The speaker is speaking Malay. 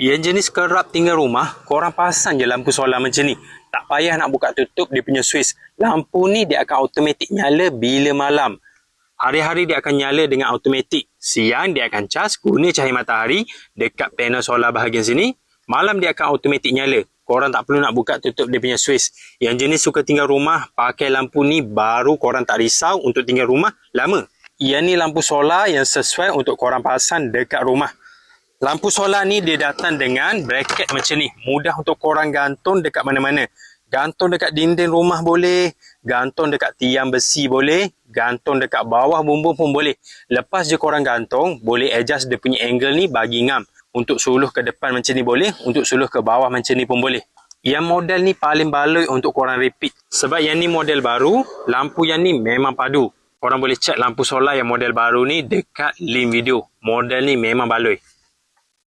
Yang jenis kerap tinggal rumah, korang pasang je lampu solar macam ni. Tak payah nak buka tutup dia punya switch. Lampu ni dia akan automatik nyala bila malam. Hari-hari dia akan nyala dengan automatik. Siang dia akan cas guna cahaya matahari dekat panel solar bahagian sini. Malam dia akan automatik nyala. Korang tak perlu nak buka tutup dia punya switch. Yang jenis suka tinggal rumah, pakai lampu ni baru korang tak risau untuk tinggal rumah lama. Yang ni lampu solar yang sesuai untuk korang pasang dekat rumah. Lampu solar ni dia datang dengan bracket macam ni. Mudah untuk korang gantung dekat mana-mana. Gantung dekat dinding rumah boleh. Gantung dekat tiang besi boleh. Gantung dekat bawah bumbung pun boleh. Lepas je korang gantung, boleh adjust dia punya angle ni bagi ngam. Untuk suluh ke depan macam ni boleh. Untuk suluh ke bawah macam ni pun boleh. Yang model ni paling baloi untuk korang repeat. Sebab yang ni model baru, lampu yang ni memang padu. Korang boleh check lampu solar yang model baru ni dekat link video. Model ni memang baloi.